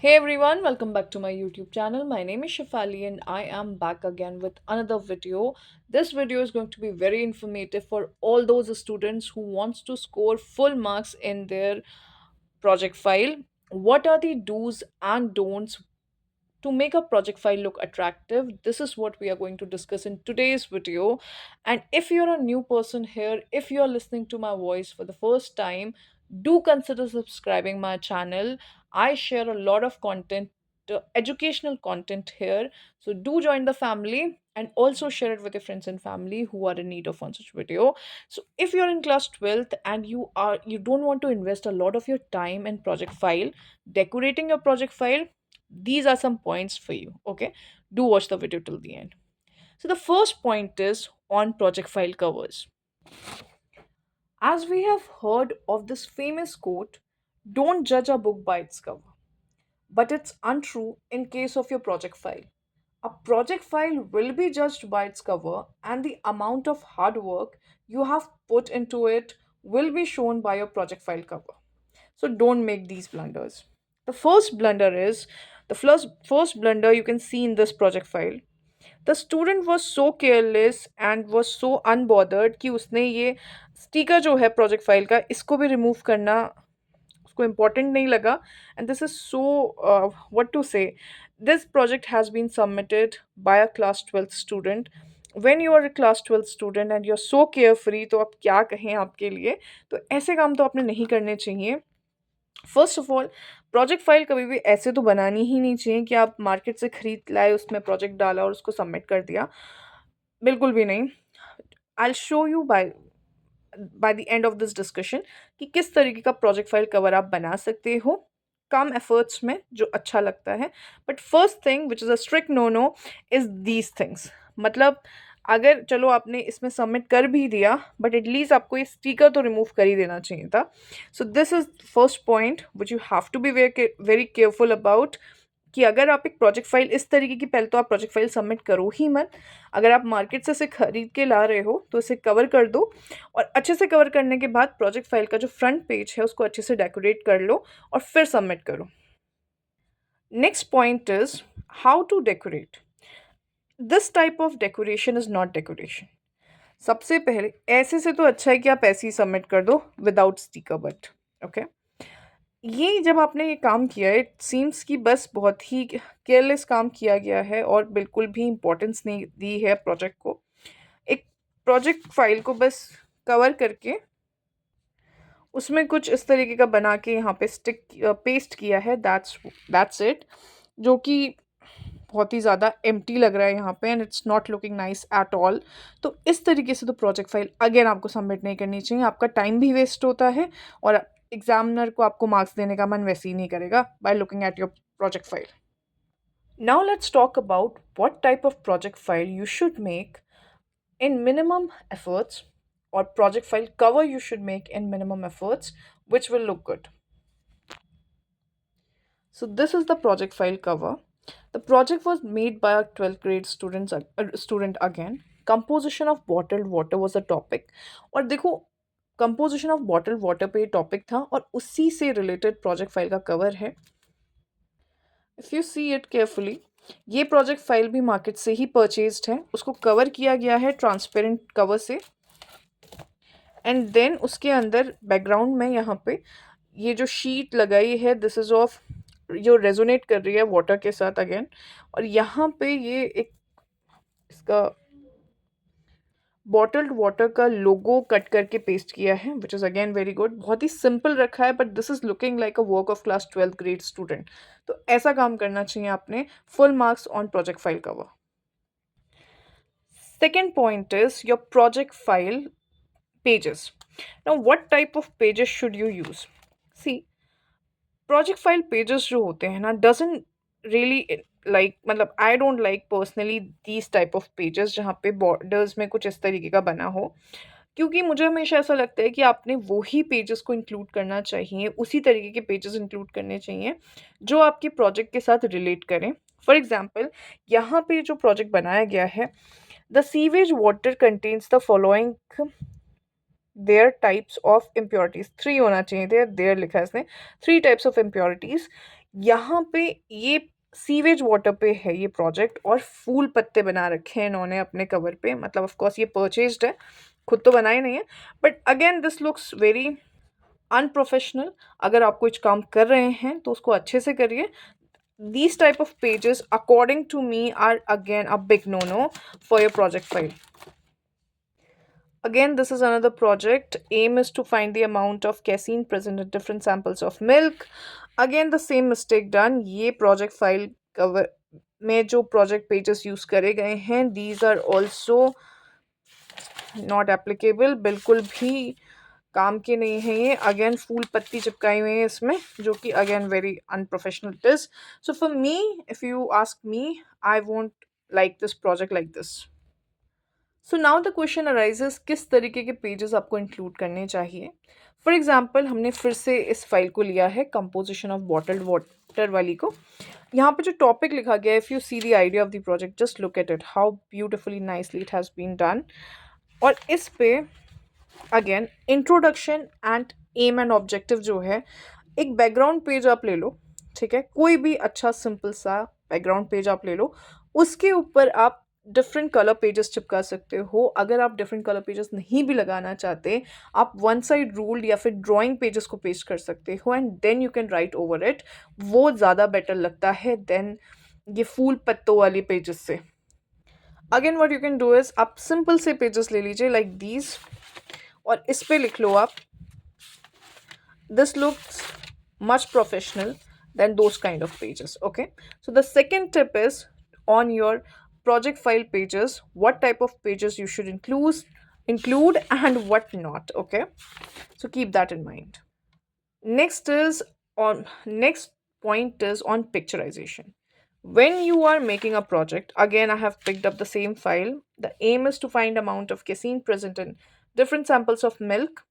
Hey everyone, welcome back to my YouTube channel. My name is Shafali and I am back again with another video. This video is going to be very informative for all those students who wants to score full marks in their project file. What are the do's and don'ts to make a project file look attractive? This is what we are going to discuss in today's video. And if you're a new person here, if you're listening to my voice for the first time, do consider subscribing my channel. I share a lot of content, educational content here. So do join the family and also share it with your friends and family who are in need of one such video. So if you're in class 12th and you don't want to invest a lot of your time in project file, decorating your project file, these are some points for you. Okay, do watch the video till the end. So the first point is on project file covers. As we have heard of this famous quote, don't judge a book by its cover, but it's untrue in case of your project file. A project file will be judged by its cover, and the amount of hard work you have put into it will be shown by your project file cover. So don't make these blunders. The first blunder is the first blunder you can see in this project file. The student was so careless and was so unbothered कि उसने ये sticker जो है project file का इसको भी remove करना उसको इम्पोर्टेंट नहीं लगा. And this is so what to say, this project has been submitted by a class 12th student. When you are a class 12th student and you are so carefree, तो आप क्या कहें आपके लिए. तो ऐसे काम तो आपने नहीं करने चाहिए. First of all, project file कभी भी ऐसे तो बनानी ही नहीं चाहिए कि आप मार्केट से खरीद लाए, उसमें प्रोजेक्ट डाला और उसको सबमिट कर दिया. बिल्कुल भी नहीं. I show you by the end of this discussion कि किस तरीके का प्रोजेक्ट फाइल कवर आप बना सकते हो कम एफर्ट्स में, जो अच्छा लगता है. But first thing which is a strict no no is these things. मतलब अगर चलो आपने इसमें सबमिट कर भी दिया, बट एटलीस्ट आपको ये स्टिकर तो रिमूव कर ही देना चाहिए था. So this is first point which you have to be very careful about, कि अगर आप एक प्रोजेक्ट फाइल इस तरीके की, पहले तो आप प्रोजेक्ट फाइल सबमिट करो ही मत. अगर आप मार्केट से इसे खरीद के ला रहे हो तो इसे कवर कर दो, और अच्छे से कवर करने के बाद प्रोजेक्ट फाइल का जो फ्रंट पेज है उसको अच्छे से डेकोरेट कर लो और फिर सबमिट करो. Next point is how to decorate. This type of decoration is not decoration. सबसे पहले ऐसे से तो अच्छा है कि आप ऐसे ही सबमिट कर दो विदाउट स्टिकर, बट ओके, ये जब आपने ये काम किया है, इट सीम्स कि बस बहुत ही केयरलेस काम किया गया है और बिल्कुल भी इम्पोर्टेंस नहीं दी है प्रोजेक्ट को. एक प्रोजेक्ट फाइल को बस कवर करके उसमें कुछ इस तरीके का बना के यहाँ पे स्टिक पेस्ट किया है, दैट्स इट. जो कि बहुत ही ज़्यादा एम्प्टी लग रहा है यहाँ पे, and it's not looking nice at all. तो इस तरीके से तो प्रोजेक्ट फाइल अगेन आपको सबमिट नहीं करनी चाहिए. आपका टाइम भी वेस्ट होता है और एग्जामिनर को आपको मार्क्स देने का मन वैसे ही नहीं करेगा by looking at your project file. Now let's talk about what type of project file you should make in minimum efforts, or project file cover you should make in minimum efforts, which will look good. So this is the project file cover. The project was made by a 12th grade student again. Composition of bottled water was the topic. और देखो, composition of bottle water पे topic था और उसी से related project file का cover है. If you see it carefully, ये प्रोजेक्ट फाइल भी मार्केट से ही परचेज्ड है. उसको कवर किया गया है ट्रांसपेरेंट कवर से, एंड देन उसके अंदर बैकग्राउंड में यहाँ पे ये जो शीट लगाई है, दिस इज़ ऑफ, जो रेजोनेट कर रही है वाटर के साथ अगेन. और यहाँ पे ये एक इसका बॉटल्ड वाटर का लोगो कट करके पेस्ट किया है, which is again very good. बहुत ही सिंपल रखा है, but this is looking like a work of class 12th grade student. तो ऐसा काम करना चाहिए आपने. Full marks on project file cover. Second point is your project file pages. Now, what type of pages should you use? See, project file pages जो होते हैं ना, doesn't really like, मतलब I don't like personally these type of pages जहाँ पे borders में कुछ इस तरीके का बना हो. क्योंकि मुझे हमेशा ऐसा लगता है कि आपने वही पेजेस को इंक्लूड करना चाहिए, उसी तरीके के पेजेस इंक्लूड करने चाहिए जो आपके प्रोजेक्ट के साथ रिलेट करें. फॉर एग्जाम्पल, यहाँ पे जो प्रोजेक्ट बनाया गया है, the sewage water contains the following their types of impurities. 3 होना चाहिए थे, देयर लिखा है इसने. 3 टाइप्स ऑफ इम्प्योरिटीज. यहाँ पे ये सीवेज वाटर पे है ये प्रोजेक्ट, और फूल पत्ते बना रखे हैं इन्होंने अपने कवर पे, मतलब ऑफ कोर्स ये परचेज्ड है, खुद तो बनाए नहीं है, but again this looks very unprofessional. अगर आप कुछ काम कर रहे हैं तो उसको अच्छे से करिए। These type of pages according to me are again a big no-no for your project file. Again, this is another project. Aim is to find the amount of casein present in different samples of milk. Again, the same mistake done. ये project file cover में जो project pages use करे गए हैं, these are also not applicable. बिल्कुल भी काम के नहीं है ये। अगेन फूल पत्ती चिपकाई हुई है इसमें, जो कि again very unprofessional it is. So for me, if you ask me, I won't like this project like this. So now the question arises, किस तरीके के पेजेस आपको इंक्लूड करने चाहिए। फॉर एग्जाम्पल, हमने फिर से इस फाइल को लिया है कंपोजिशन ऑफ बॉटल्ड वाटर वाली को। यहाँ पे जो टॉपिक लिखा गया है, if you see the idea of the project, just look at it how beautifully nicely it has been done. और इस पे again introduction and aim and objective जो है, एक बैकग्राउंड पेज आप ले लो, ठीक है, कोई भी अच्छा सिंपल सा बैकग्राउंड पेज आप ले लो, उसके ऊपर आप डिफरेंट कलर पेजेस चिपका सकते हो। अगर आप डिफरेंट कलर पेजेस नहीं भी लगाना चाहते, आप वन साइड रूल्ड या फिर ड्राइंग पेजेस को पेस्ट कर सकते हो, and then you can write over it. वो ज़्यादा बेटर लगता है देन ये फूल पत्तों वाली पेजेस से। Again what you can do is, आप सिंपल से पेजेस ले लीजिए लाइक दीज, और इस पे लिख लो आप, this looks much professional than those kind of pages. Okay, so the second tip is, on your project file pages, what type of pages you should include and what not. Okay, so keep that in mind. Next point is on picturization. When you are making a project, again I have picked up the same file. The aim is to find amount of casein present in different samples of milk.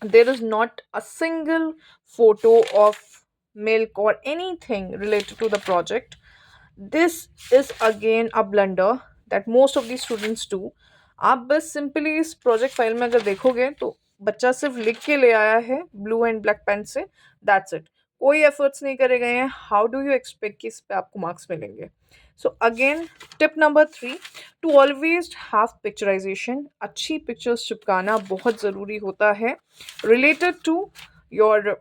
There is not a single photo of milk or anything related to the project. This is again a blunder that most of the students do. आप बस simply इस project file में अगर देखोगे तो बच्चा सिर्फ लिख के ले आया है ब्लू एंड ब्लैक पेन से, दैट्स इट। कोई एफर्ट्स नहीं करे गए हैं। हाउ डू यू एक्सपेक्ट कि इस पे आपको मार्क्स मिलेंगे। So again tip number 3, to always have picturisation. अच्छी पिक्चर्स चिपकाना बहुत ज़रूरी होता है रिलेटेड टू योर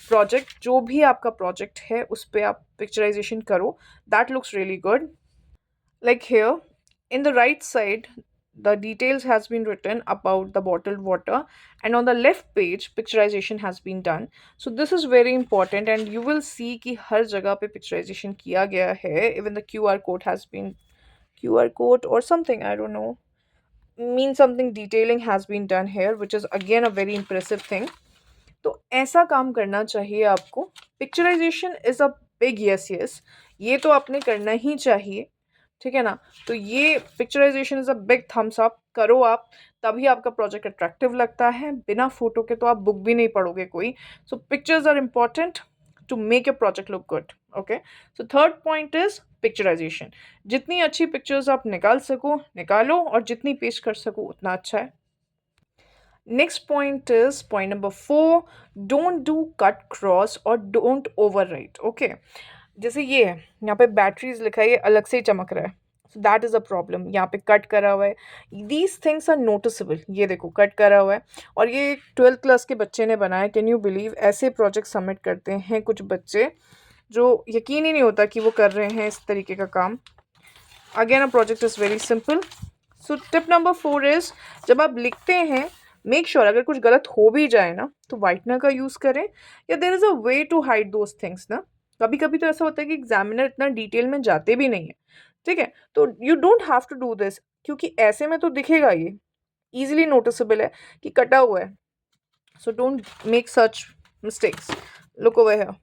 प्रोजेक्ट। जो भी आपका प्रोजेक्ट है उस पर आप पिक्चराइजेशन करो, that looks really good. Like here, in the right side, the details has been written about the bottled water, and on the left page picturization has been done. So this is very important, and you will see कि हर जगह पे picturization किया गया है। Even the QR code has been, QR code or something, I don't know, means something detailing has been done here, which is again a very impressive thing. तो ऐसा काम करना चाहिए आपको। Picturisation is a big yes yes, ये तो आपने करना ही चाहिए, ठीक है ना। तो ये picturisation is a big thumbs up, करो आप, तभी आपका प्रोजेक्ट अट्रैक्टिव लगता है। बिना फोटो के तो आप बुक भी नहीं पढ़ोगे कोई। So pictures are important to make your project look good. Okay, so third point is picturisation. जितनी अच्छी पिक्चर्स आप निकाल सको निकालो, और जितनी पेश कर सको उतना अच्छा है। Next point is point number 4, don't do cut cross or don't overwrite. Okay, जैसे ये है, यहाँ पे बैटरीज लिखा है, ये अलग से ही चमक रहा है, so that is a problem। यहाँ पे कट करा हुआ है, these things are noticeable। ये देखो कट करा हुआ है, और ये 12th क्लास के बच्चे ने बनाया। कैन यू बिलीव, ऐसे प्रोजेक्ट सबमिट करते हैं कुछ बच्चे जो यकीन ही नहीं होता कि वो कर रहे हैं इस तरीके का काम। Again a project is very simple. So tip number 4 is, जब आप लिखते हैं मेक श्योर अगर कुछ गलत हो भी जाए ना तो वाइटनर का यूज़ करें, या there is a way to hide those things ना। कभी कभी तो ऐसा होता है कि एग्जामिनर इतना डिटेल में जाते भी नहीं है, ठीक है, तो you don't have to do this, क्योंकि ऐसे में तो दिखेगा, ये ईजिली नोटिसेबल है कि कटा हुआ है। So don't make such mistakes, look over here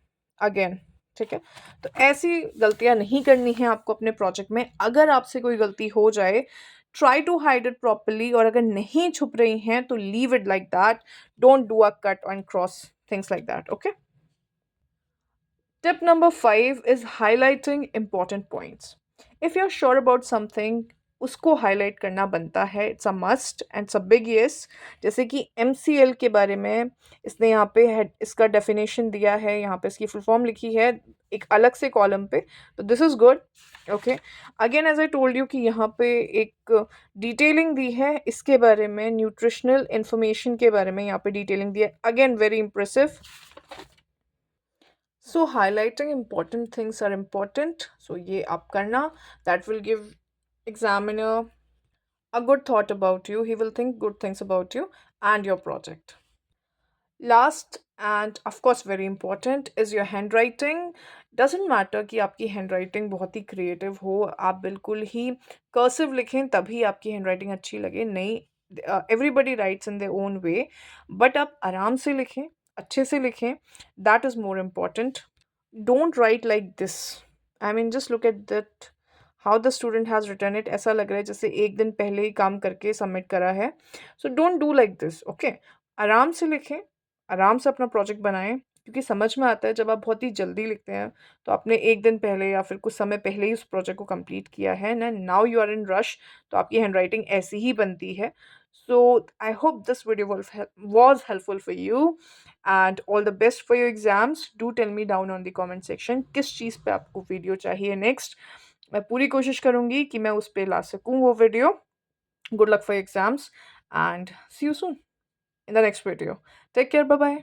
again, ठीक है। तो ऐसी गलतियां नहीं करनी है आपको अपने प्रोजेक्ट में। अगर आपसे कोई गलती हो जाए, try to hide it properly, और अगर नहीं छुप रही हैं तो leave it like that, don't do a cut and cross things like that. Okay, tip number 5 is highlighting important points. If you're sure about something, उसको हाइलाइट करना बनता है, it's a must and it's a big yes. जैसे कि MCL के बारे में इसने यहाँ पे है, इसका डेफिनेशन दिया है, यहाँ पे इसकी फुल फॉर्म लिखी है एक अलग से कॉलम पे, तो this is good. Okay, again as I told you कि यहाँ पे एक डिटेलिंग दी है इसके बारे में, न्यूट्रिशनल इंफॉर्मेशन के बारे में यहाँ पे डिटेलिंग दी है, again very impressive. So highlighting important things are important, so ये आप करना, that will give examiner a good thought about you. He will think good things about you and your project. Last and of course very important is your handwriting. Doesn't matter कि आपकी handwriting बहुत ही creative हो, आप बिल्कुल ही cursive लिखें तभी आपकी handwriting अच्छी लगे, नहीं, everybody writes in their own way, but आप आराम से लिखें, अच्छे से लिखें, that is more important. Don't write like this. I mean, just look at that, how the student has written it. ऐसा लग रहा है जैसे एक दिन पहले ही काम करके सबमिट करा है. So don't do like this, okay? आराम से लिखें, आराम से अपना प्रोजेक्ट बनाएं, क्योंकि समझ में आता है जब आप बहुत ही जल्दी लिखते हैं तो आपने एक दिन पहले या फिर कुछ समय पहले ही उस प्रोजेक्ट को कंप्लीट किया है ना, now you are in rush, तो आपकी हैंडराइटिंग ऐसी ही बनती है. So I hope this video was helpful for you, and all the best for your exams. Do tell me down on the comment section किस चीज़ पे आपको वीडियो चाहिए next. मैं पूरी कोशिश करूँगी कि मैं उस पे ला सकूँ वो video. Good luck for your exams and see you soon in the next video. Take care. Bye bye.